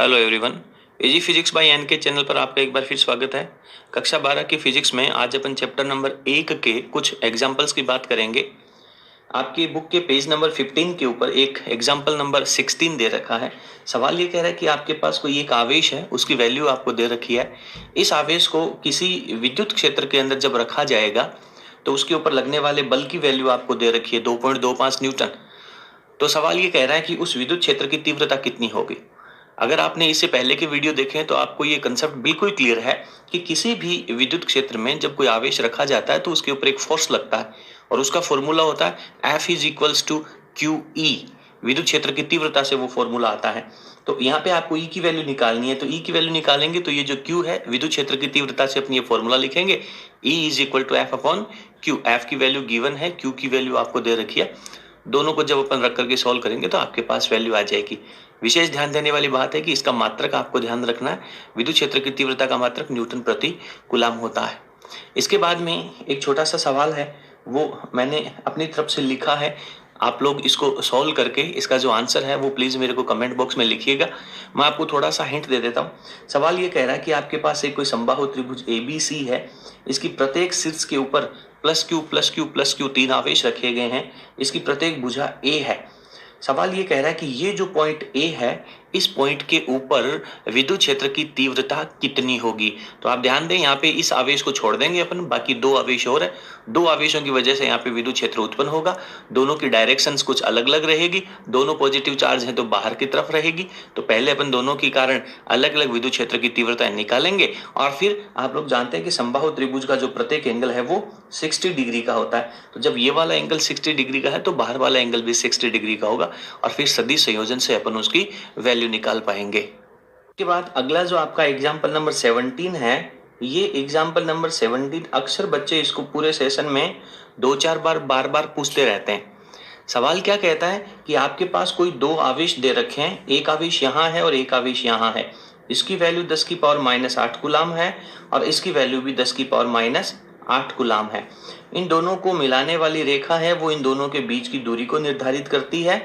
Hello everyone. Easy physics by N K channel पर आपका एक बार फिर स्वागत है। कक्षा 12 की फिजिक्स में आज अपन चैप्टर नंबर 1 के कुछ एग्जाम्पल्स की बात करेंगे। आपकी बुक के पेज नंबर 15 के ऊपर एक एग्जाम्पल नंबर 16 दे रखा है। सवाल ये कह रहा है कि आपके पास कोई एक आवेश है, उसकी वैल्यू आपको दे रखी है। इस आवेश को किसी विद्युत क्षेत्र के अंदर जब रखा जाएगा तो उसके ऊपर लगने वाले बल की वैल्यू आपको दे रखी है 2.25 न्यूटन। तो सवाल ये कह रहा है कि उस विद्युत क्षेत्र की तीव्रता कितनी होगी। अगर आपने इससे पहले के वीडियो देखे हैं तो आपको ये कंसेप्ट बिल्कुल क्लियर है कि किसी भी विद्युत क्षेत्र में जब कोई आवेश रखा जाता है तो उसके ऊपर एक फोर्स लगता है और उसका फॉर्मूला होता है F is equals to Q E. विद्युत क्षेत्र की तीव्रता से वो फॉर्मूला आता है। तो यहाँ पे आपको E की वैल्यू निकालनी है, तो E की वैल्यू निकालेंगे तो ये जो Q है विद्युत क्षेत्र की तीव्रता से अपनी ये फॉर्मूला लिखेंगे E is equal to F upon Q. F की वैल्यू गिवन है, Q की वैल्यू आपको दे रखी है। दोनों को जब अपन रख करके सॉल्व करेंगे तो आपके पास वैल्यू आ जाएगी। विशेष ध्यान देने वाली बात है कि इसका मात्रक आपको ध्यान रखना है। विद्युत क्षेत्र की तीव्रता का मात्रक न्यूटन प्रति कूलम होता है। इसके बाद में एक छोटा सा सवाल है, वो मैंने अपनी तरफ से लिखा है। आप लोग इसको सॉल्व करके इसका जो आंसर है वो प्लीज मेरे को कमेंट बॉक्स में लिखिएगा। मैं आपको थोड़ा सा हिंट दे देता हूँ। सवाल ये कह रहा है कि आपके पास एक कोई समबाहु त्रिभुज ABC है। इसकी प्रत्येक शीर्ष के ऊपर plus Q plus Q plus Q 3 आवेश रखे गए हैं। इसकी प्रत्येक भुजा A है। सवाल ये कह रहा है कि ये जो पॉइंट A है, इस पॉइंट के ऊपर विद्युत क्षेत्र की तीव्रता कितनी होगी। तो आप ध्यान दें, यहाँ पे इस आवेश को छोड़ देंगे अपन, बाकी 2 आवेश और है। 2 आवेशों की वजह से यहाँ पे विद्युत क्षेत्र उत्पन्न होगा। दोनों की डायरेक्शंस कुछ अलग अलग रहेगी। दोनों पॉजिटिव चार्ज हैं तो बाहर की तरफ रहेगी। तो पहले अपन दोनों के कारण अलग अलग विद्युत क्षेत्र की तीव्रता निकालेंगे और फिर आप लोग जानते हैं कि समबाहु त्रिभुज का जो प्रत्येक एंगल है वो 60 डिग्री का होता है। तो जब ये वाला एंगल 60 डिग्री का है तो बाहर वाला एंगल भी 60 डिग्री का होगा और फिर सदिश संयोजन से अपन उसकी वैल्यू निकाल पाएंगे। उसके बाद अगला जो आपका एग्जाम्पल नंबर 17 है, ये एग्जाम्पल नंबर 17 अक्सर बच्चे इसको पूरे सेशन में 2-4 बार बार पूछते रहते हैं। सवाल क्या कहता है कि आपके पास कोई 2 आवेश दे रखे हैं, एक आवेश यहाँ है और एक आवेश यहाँ है। इसकी वैल्यू 10 की पावर -8 कूलम है और इसकी वैल्यू भी 10 की पावर -8 कूलम है। इन दोनों को मिलाने वाली रेखा है वो इन दोनों के बीच की दूरी को निर्धारित करती है,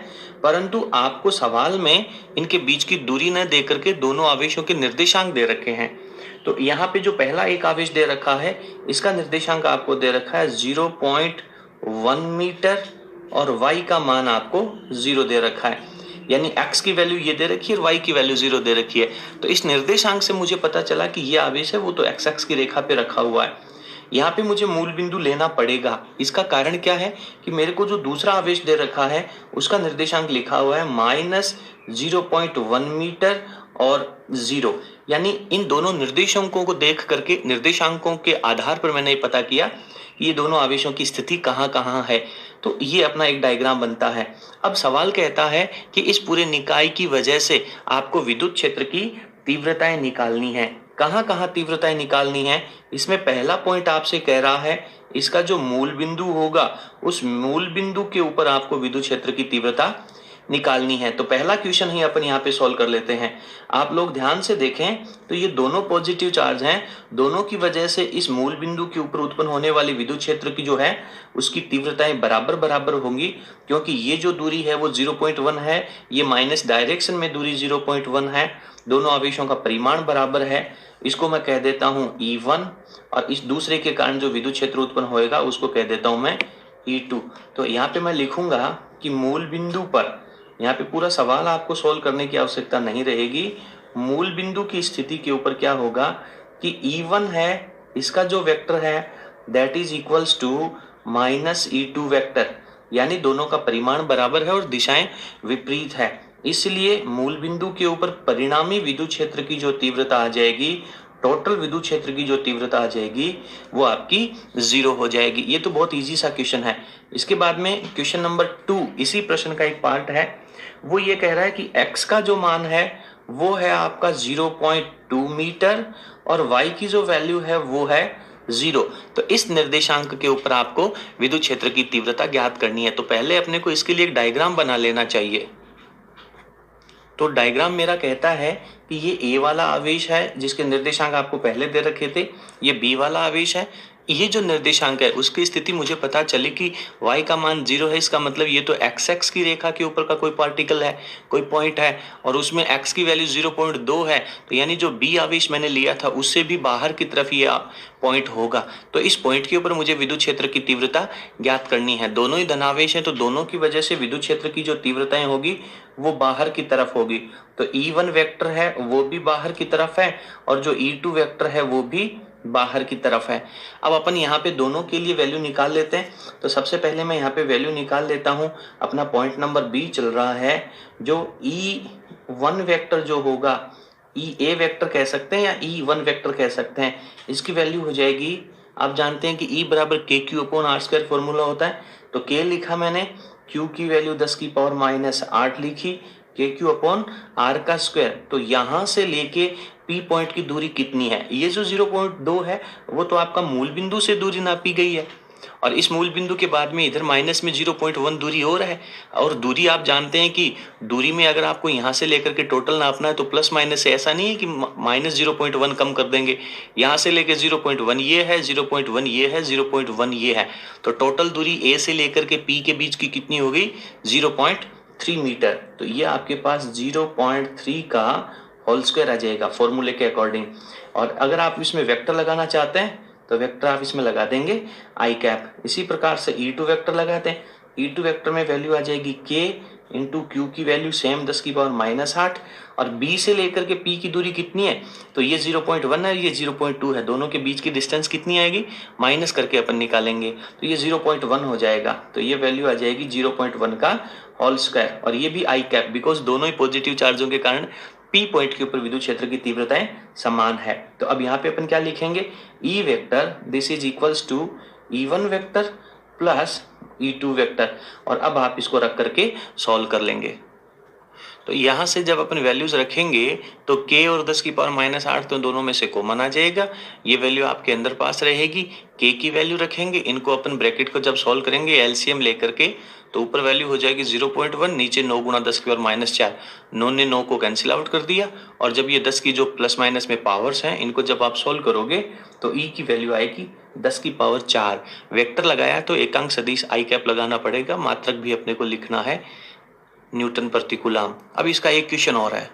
परंतु आपको सवाल में इनके बीच की दूरी न दे करके दोनों आवेशों के निर्देशांक दे रखे हैं। तो यहाँ पे जो पहला एक आवेश दे रखा है, इसका निर्देशांक आपको दे रखा है 0.1 मीटर और y का मान आपको 0 दे रखा है। यानी x की वैल्यू ये दे रखी है और y की वैल्यू 0 दे रखी है। तो इस निर्देशांक से मुझे पता चला कि ये आवेश है वो तो x अक्ष की रेखा पे रखा हुआ है। यहाँ पे मुझे मूल बिंदु लेना पड़ेगा। इसका कारण क्या है कि मेरे को जो दूसरा आवेश दे रखा है उसका निर्देशांक लिखा हुआ है -0.1 मीटर और 0। यानी इन दोनों निर्देशांकों को देख करके, निर्देशांकों के आधार पर मैंने पता किया कि ये दोनों आवेशों की स्थिति कहाँ कहाँ है। तो ये अपना एक डायग्राम बनता है। अब सवाल कहता है कि इस पूरे निकाय की वजह से आपको विद्युत क्षेत्र की तीव्रताएं निकालनी है। कहाँ कहाँ तीव्रताएं निकालनी है, इसमें पहला पॉइंट आपसे कह रहा है इसका जो मूल बिंदु होगा उस मूल बिंदु के ऊपर आपको विद्युत क्षेत्र की तीव्रता निकालनी है। तो पहला क्वेश्चन ही अपन यहाँ पे सॉल्व कर लेते हैं। आप लोग ध्यान से देखें तो ये दोनों पॉजिटिव चार्ज हैं, दोनों की वजह से इस मूल बिंदु के ऊपर उत्पन्न होने वाली विद्युत क्षेत्र की जो है उसकी तीव्रताएं बराबर बराबर होंगी, क्योंकि ये जो दूरी है वो 0.1 है, ये माइनस डायरेक्शन में दूरी 0.1 है। दोनों आवेशों का परिमाण बराबर है। इसको मैं कह देता हूं E1 और इस दूसरे के कारण जो विद्युत क्षेत्र उत्पन्न होएगा उसको कह देता हूं मैं E2। तो यहाँ पे मैं लिखूंगा कि मूल बिंदु पर, यहाँ पे पूरा सवाल आपको सोल्व करने की आवश्यकता नहीं रहेगी। मूल बिंदु की स्थिति के ऊपर क्या होगा कि E1 है, इसका जो वेक्टर है that is equals to -E2 vector, यानी दोनों का परिमाण बराबर है और दिशाएं विपरीत है। इसलिए मूल बिंदु के ऊपर परिणामी विद्युत क्षेत्र की जो तीव्रता आ जाएगी, टोटल विद्युत क्षेत्र की जो तीव्रता आ जाएगी वो आपकी 0 हो जाएगी। ये तो बहुत इजी सा क्वेश्चन है। इसके बाद में क्वेश्चन नंबर 2 इसी प्रश्न का एक पार्ट है। वो ये कह रहा है कि x का जो मान है वो है आपका 0.2 मीटर और y की जो वैल्यू है वो है 0। तो इस निर्देशांक के ऊपर आपको विद्युत क्षेत्र की तीव्रता ज्ञात करनी है। तो पहले अपने को इसके लिए एक डायग्राम बना लेना चाहिए। तो डायग्राम मेरा कहता है कि ये A वाला आवेश है जिसके निर्देशांक आपको पहले दे रखे थे, ये B वाला आवेश है, ये जो निर्देशांक है उसकी स्थिति मुझे पता चली कि y का मान 0 है, इसका मतलब ये तो x एक्स की रेखा के ऊपर का कोई पार्टिकल है, कोई पॉइंट है, और उसमें x की वैल्यू 0.2 है, तो यानी जो b आवेश मैंने लिया था उससे भी बाहर की तरफ ये पॉइंट होगा। तो इस पॉइंट के ऊपर मुझे विद्युत क्षेत्र की तीव्रता ज्ञात करनी है। दोनों ही धनावेश है तो दोनों की वजह से विद्युत क्षेत्र की जो तीव्रताएं होगी वो बाहर की तरफ होगी। तो E1 वेक्टर है वो भी बाहर की तरफ है और जो E2 वेक्टर है वो भी बाहर की तरफ है। अब अपन यहाँ पे दोनों के लिए वैल्यू निकाल लेते हैं। तो सबसे पहले मैं यहाँ पे वैल्यू निकाल लेता हूँ। अपना पॉइंट नंबर बी चल रहा है, जो E1 वेक्टर जो होगा, EA वेक्टर कह सकते हैं या E1 वेक्टर कह सकते हैं, इसकी वैल्यू हो जाएगी, आप जानते हैं कि E बराबर KQ/R² फॉर्मूला होता है। तो K लिखा मैंने, Q की वैल्यू 10⁻⁻8 लिखी, KQ/R का स्क्वायर। तो यहां से लेके P पॉइंट की दूरी कितनी है, ये जो 0.2 है वो तो आपका मूल बिंदु से दूरी नापी गई है, और इस मूल बिंदु के बाद में इधर माइनस में 0.1 दूरी हो रहा है। और दूरी आप जानते हैं कि दूरी में अगर आपको यहां से लेकर के टोटल नापना है तो प्लस माइनस से ऐसा नहीं है कि माइनस 0.1 कम कर देंगे। यहां से लेकर 0.1 ये है, 0.1 ये है, 0.1 ये है, तो टोटल दूरी A से लेकर के P के बीच की कितनी हो गई, 0.3 मीटर। तो ये आपके पास 0.3 का होल स्क्वायर आ जाएगा फॉर्मूले के अकॉर्डिंग। और अगर आप इसमें वेक्टर लगाना चाहते हैं तो वेक्टर आप इसमें लगा देंगे आई कैप। इसी प्रकार से E2 वेक्टर लगाते हैं। E2 वेक्टर में वैल्यू आ जाएगी K इंटू Q की वैल्यू सेम 10⁻⁻8, और B से लेकर के P की दूरी कितनी है, तो ये 0.1 है, ये 0.2 है, दोनों के बीच की डिस्टेंस कितनी आएगी, माइनस करके अपन निकालेंगे, तो ये 0.1 हो जाएगा। तो ये वैल्यू आ जाएगी 0.1 का होल स्क्वायर, और ये भी आई कैप, बिकॉज दोनों ही पॉजिटिव चार्जों के कारण P पॉइंट के ऊपर विद्युत क्षेत्र की तीव्रताएं समान है। तो अब यहाँ पे अपन क्या लिखेंगे, E vector this is equals to E1 vector plus E2 vector, और अब आप इसको रख करके सॉल्व कर लेंगे। तो यहां से जब अपन वैल्यूज रखेंगे तो K और 10⁻⁻8 तो दोनों में से कॉमन आ जाएगा, ये वैल्यू आपके अंदर पास रहेगी। K की वैल्यू रखेंगे, इनको अपन ब्रैकेट को जब सॉल्व करेंगे एलसीएम लेकर के, तो ऊपर वैल्यू हो जाएगी 0.1, नीचे 9 × 10⁻⁻4, 9 ने 9 को कैंसिल आउट कर दिया, और जब ये 10 की जो प्लस माइनस में पावर्स हैं इनको जब आप सॉल्व करोगे तो E की वैल्यू आएगी 10⁻4। वेक्टर लगाया तो एकांक सदिश आई कैप लगाना पड़ेगा, मात्रक भी अपने को लिखना है न्यूटन प्रति कूलम। अब इसका एक क्वेश्चन और है।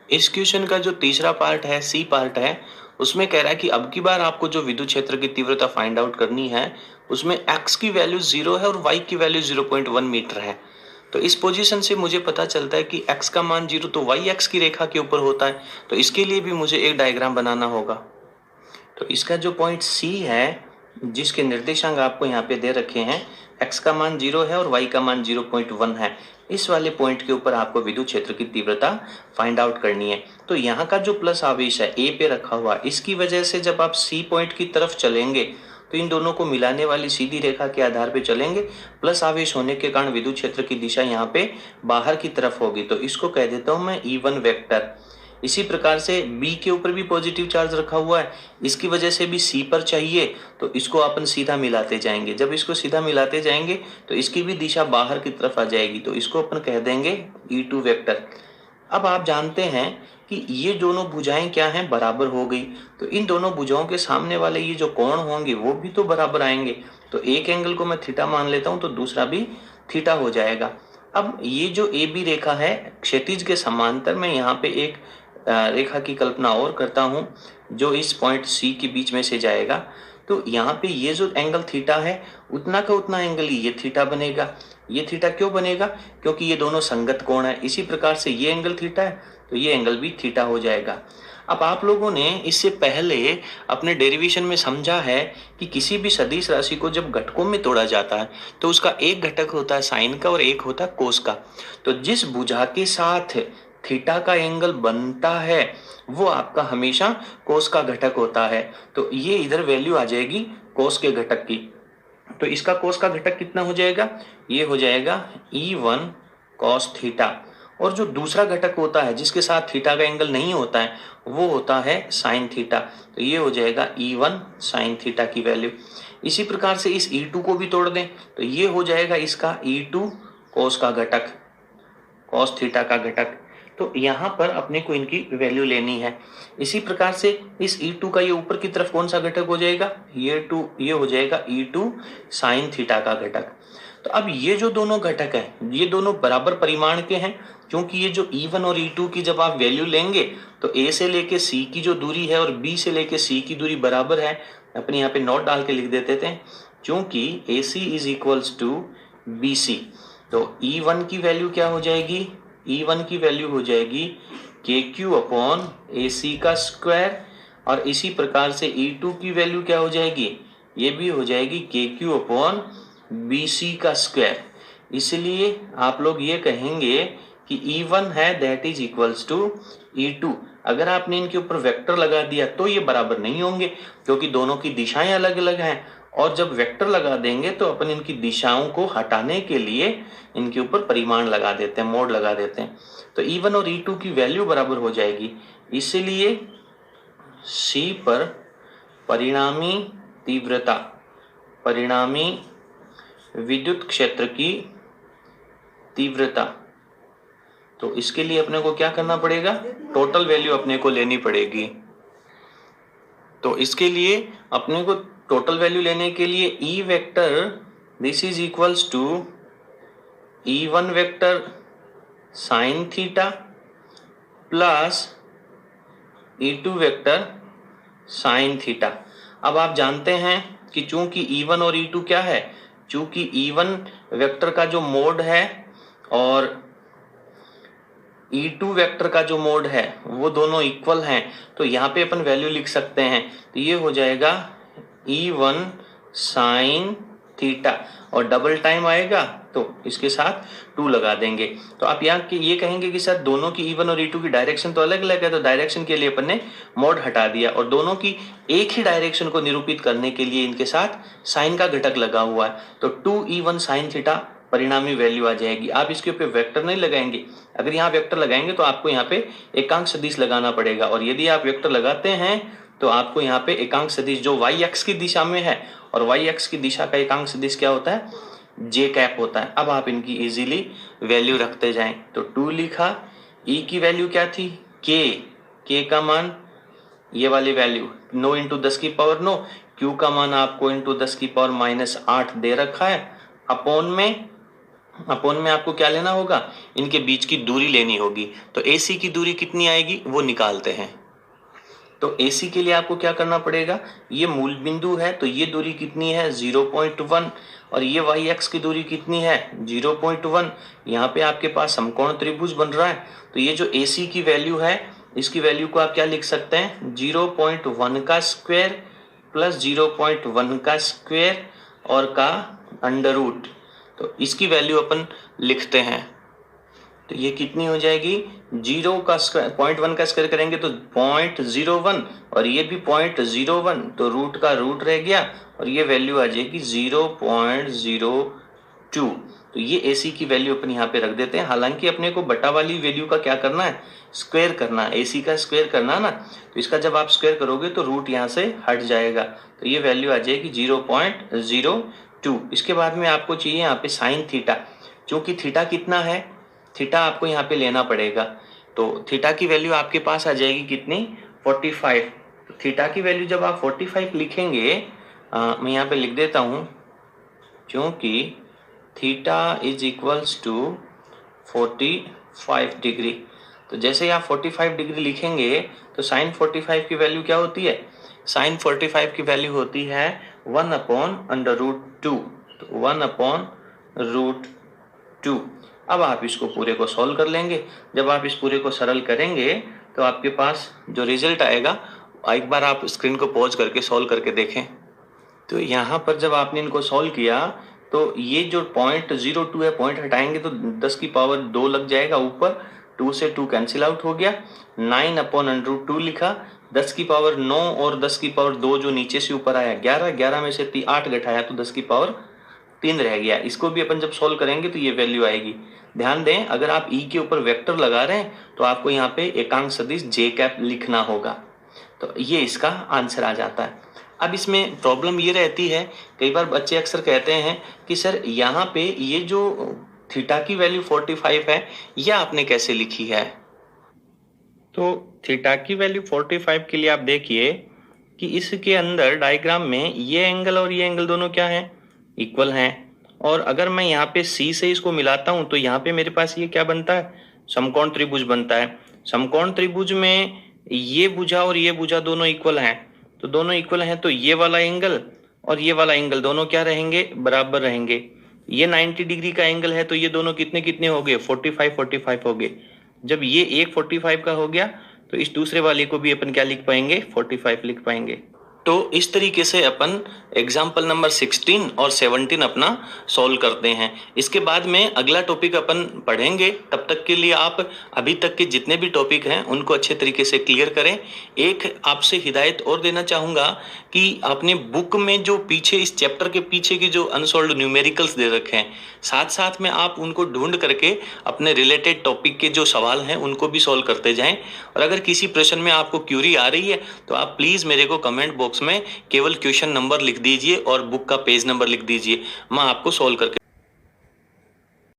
इस क्वेश्चन का जो तीसरा पार्ट है, सी पार्ट है, उसमें कह रहा है कि अब की बार आपको जो विद्युत क्षेत्र की तीव्रता फाइंड आउट करनी है उसमें x की वैल्यू 0 है और y की वैल्यू 0.1 मीटर है। तो इस पोजीशन से मुझे पता चलता है कि x का मान 0 तो y x की रेखा के ऊपर होता है, तो इसके लिए भी मुझे एक डायग्राम बनाना होगा। तो इसका जो पॉइंट C है, जिसके निर्देशांक आपको यहाँ पे दे रखे हैं, x का मान 0 है और y का मान 0.1 है, इस वाले पॉइंट के ऊपर आपको विद्युत क्षेत्र की तीव्रता फाइंड आउट करनी है। तो यहाँ का जो प्लस आवेश है A पे रखा हुआ, इसकी वजह से जब आप C पॉइंट की तरफ चलेंगे तो इन दोनों को मिलाने वाली सीधी रेखा के आधार पे चलेंगे। प्लस आवेश होने के कारण विद्युत क्षेत्र की दिशा यहाँ पे बाहर की तरफ होगी, तो इसको कह देता हूँ मैं E1 वेक्टर। इसी प्रकार से B के ऊपर भी पॉजिटिव चार्ज रखा हुआ है, इसकी वजह से भी C पर चाहिए, तो इसको अपन सीधा मिलाते जाएंगे। जब इसको सीधा मिलाते जाएंगे तो इसकी भी दिशा बाहर की तरफ आ जाएगी, तो इसको अपन कह देंगे E2 वेक्टर। अब आप जानते हैं कि ये दोनों भुजाएं क्या हैं, बराबर हो गई, तो इन दोनों भुजाओं के सामने वाले ये जो कोण होंगे वो भी तो बराबर आएंगे। तो एक एंगल को मैं थीटा मान लेता हूं तो दूसरा भी थीटा हो जाएगा। अब ये जो ए बी रेखा है, क्षैतिज के समांतर मैं यहाँ पे एक रेखा की कल्पना और करता हूँ जो इस पॉइंट सी के बीच में से जाएगा। तो यहाँ पे ये जो एंगल थीटा है उतना का उतना एंगल ही ये थीटा बनेगा। ये थीटा क्यों बनेगा, क्योंकि ये दोनों संगत कोण है। इसी प्रकार से ये एंगल थीटा है तो ये एंगल भी थीटा हो जाएगा। अब आप लोगों ने इससे पहले अपने डेरिवेशन में समझा है कि किसी भी सदिश राशि को जब घटकों में तोड़ा जाता है तो उसका एक घटक होता है साइन का और एक होता है कोस का। तो जिस भुजा के साथ थीटा का एंगल बनता है वो आपका हमेशा कोस का घटक होता है। तो ये इधर वैल्यू आ जाएगी कोस के घटक की। तो इसका कोस का घटक कितना हो जाएगा, ये हो जाएगा E1 cos थीटा। और जो दूसरा घटक होता है जिसके साथ थीटा का एंगल नहीं होता है वो होता है साइन थीटा। तो ये हो जाएगा E1 साइन थीटा की वैल्यू। इसी प्रकार से इस E2 को भी तोड़ दें तो ये हो जाएगा इसका E2 cos का घटक, cos थीटा का घटक। तो यहाँ पर अपने को इनकी वैल्यू लेनी है। इसी प्रकार से इस E2 का ये ऊपर की तरफ कौन सा घटक हो जाएगा, ये हो जाएगा E2 साइन थीटा का घटक। तो अब ये जो दोनों घटक हैं ये दोनों बराबर परिमाण के हैं, क्योंकि ये जो E1 और E2 की जब आप वैल्यू लेंगे तो A से लेके C की जो दूरी है और B से लेके C की दूरी बराबर है। अपने यहाँ पे नोट डाल के लिख देते थे, क्योंकि AC is equals to BC। तो E1 की वैल्यू क्या हो जाएगी, E1 की वैल्यू हो जाएगी KQ अपॉन AC का स्क्वायर, और इसी प्रकार से E2 की वैल्यू क्या हो जाएगी, ये भी हो जाएगी KQ अपॉन BC का स्क्वायर। इसलिए आप लोग ये कहेंगे कि E1 है that is equals to E2। अगर आपने इनके ऊपर वेक्टर लगा दिया तो ये बराबर नहीं होंगे, क्योंकि दोनों की दिशाएं अलग अलग हैं, और जब वेक्टर लगा देंगे तो अपन इनकी दिशाओं को हटाने के लिए इनके ऊपर परिमाण लगा देते हैं, मोड लगा देते हैं। तो E1 और E2 की वैल्यू बराबर हो जाएगी। इसलिए C पर परिणामी तीव्रता, परिणामी विद्युत क्षेत्र की तीव्रता, तो इसके लिए अपने को क्या करना पड़ेगा, टोटल वैल्यू अपने को लेनी पड़ेगी। तो इसके लिए अपने को टोटल वैल्यू लेने के लिए E vector this is equals to E1 vector sine theta plus E2 vector sine theta. अब आप जानते हैं कि चूंकि E1 और E2 क्या है, चूंकि E1 वेक्टर का जो मोड है और E2 वेक्टर का जो मोड है वो दोनों इक्वल हैं, तो यहाँ पे अपन वैल्यू लिख सकते हैं। तो ये हो जाएगा E1 साइन थीटा, और डबल टाइम आएगा तो इसके साथ 2 लगा देंगे। तो आप यहाँ ये कहेंगे कि सर दोनों की E1 और E2 की डायरेक्शन तो अलग अलग है, तो डायरेक्शन के लिए अपन ने मोड हटा दिया, और दोनों की एक ही डायरेक्शन को निरूपित करने के लिए इनके साथ साइन का घटक लगा हुआ है। तो 2E1 साइन थीटा परिणामी वैल्यू आ जाएगी। आप इसके ऊपर वेक्टर नहीं लगाएंगे, अगर यहाँ वेक्टर लगाएंगे तो आपको यहाँ पे एकांक सदिश लगाना पड़ेगा, और यदि आप वेक्टर लगाते हैं तो आपको यहाँ पे एकांक सदिश जो y अक्ष की दिशा में है, और y अक्ष की दिशा का एकांक सदिश क्या होता है, j कैप होता है। अब आप इनकी इजीली वैल्यू रखते जाएं। तो 2 लिखा, E की वैल्यू क्या थी, k का मान ये वाली वैल्यू 9 इंटू 10 की पावर 9, Q का मान आपको इंटू 10 की पावर -8 दे रखा है। अपॉन में आपको क्या लेना होगा, इनके बीच की दूरी लेनी होगी। तो AC की दूरी कितनी आएगी वो निकालते हैं। तो AC के लिए आपको क्या करना पड़ेगा, ये मूल बिंदु है तो ये दूरी कितनी है 0.1, और ये y अक्ष की दूरी कितनी है 0.1। यहाँ पे आपके पास समकोण त्रिभुज बन रहा है, तो ये जो AC की वैल्यू है इसकी वैल्यू को आप क्या लिख सकते हैं, 0.1 का स्क्वायर प्लस 0.1 का स्क्वायर और का अंडर रूट। तो इसकी वैल्यू अपन लिखते हैं, तो ये कितनी हो जाएगी, 0 का स्क्वायर 0.1 का स्क्वायर करेंगे तो 0.01, और ये भी 0.01, तो रूट का रूट रह गया, और ये वैल्यू आ जाएगी 0.02। तो ये AC की वैल्यू अपन यहाँ पे रख देते हैं। हालांकि अपने को बटा वाली वैल्यू का क्या करना है, स्क्वायर करना है, AC का स्क्वायर करना ना, तो इसका जब आप स्क्वायर करोगे तो रूट यहाँ से हट जाएगा, तो ये वैल्यू आ जाएगी 0.02। इसके बाद में आपको चाहिए यहाँ पे साइन थीटा, क्योंकि थीटा कितना है, थीटा आपको यहाँ पे लेना पड़ेगा। तो थीटा की वैल्यू आपके पास आ जाएगी कितनी, 45। तो थीटा की वैल्यू जब आप 45 लिखेंगे, मैं यहाँ पे लिख देता हूँ, क्योंकि theta is equals to 45 degree. तो जैसे ही आप 45 डिग्री लिखेंगे तो साइन 45 की वैल्यू क्या होती है, साइन 45 की वैल्यू होती है 1/√2। तो 1/√2। अब आप इसको पूरे को सॉल्व कर लेंगे। जब आप इस पूरे को सरल करेंगे तो आपके पास जो रिजल्ट आएगा, एक बार आप स्क्रीन को पॉज करके सॉल्व करके देखें। तो यहाँ पर जब आपने इनको सॉल्व किया तो ये जो 0.02 है, पॉइंट हटाएंगे तो 10 की पावर 2 लग जाएगा ऊपर, 2 से 2 कैंसिल आउट हो गया, 9/√2 लिखा, 10 की पावर 9 और 10 की पावर 2 जो नीचे से ऊपर आया 11 में से 8 घटाया तो 10 की पावर 3 रह गया। इसको भी अपन जब सॉल्व करेंगे तो ये वैल्यू आएगी। ध्यान दें, अगर आप E के ऊपर वेक्टर लगा रहे हैं तो आपको यहाँ पे एकांक सदिश j कैप लिखना होगा, तो ये इसका आंसर आ जाता है। अब इसमें प्रॉब्लम ये रहती है, कई बार बच्चे अक्सर कहते हैं कि सर यहाँ पे ये जो थीटा की वैल्यू 45 है ये आपने कैसे लिखी है, तो थीटा की वैल्यू 45 के लिए आप देखिए कि इसके अंदर डायग्राम में ये एंगल और ये एंगल दोनों क्या हैं, इक्वल हैं। और अगर मैं यहाँ पे सी से इसको मिलाता हूँ तो यहाँ पे मेरे पास ये क्या बनता है, समकोण त्रिभुज बनता है। समकोण त्रिभुज में ये भुजा और ये भुजा दोनों इक्वल हैं, तो दोनों इक्वल हैं तो ये वाला एंगल और ये वाला एंगल दोनों क्या रहेंगे, बराबर रहेंगे। ये 90 डिग्री का एंगल है तो ये दोनों कितने कितने हो गए, 45 हो गए। जब ये एक 45 का हो गया तो इस दूसरे वाले को भी अपन क्या लिख पाएंगे, 45 लिख पाएंगे। तो इस तरीके से अपन एग्जाम्पल नंबर 16 और 17 अपना सॉल्व करते हैं। इसके बाद में अगला टॉपिक अपन पढ़ेंगे, तब तक के लिए आप अभी तक के जितने भी टॉपिक हैं उनको अच्छे तरीके से क्लियर करें। एक आपसे हिदायत और देना चाहूँगा कि आपने बुक में जो पीछे इस चैप्टर के पीछे की जो अनसॉल्व्ड न्यूमेरिकल्स दे रखे हैं, साथ साथ में आप उनको ढूंढ करके अपने रिलेटेड टॉपिक के जो सवाल हैं उनको भी सॉल्व करते जाएं। और अगर किसी प्रश्न में आपको क्यूरी आ रही है तो आप प्लीज़ मेरे को कमेंट बॉक्स में केवल क्वेश्चन नंबर लिख दीजिए और बुक का पेज नंबर लिख दीजिए, मैं आपको सॉल्व करके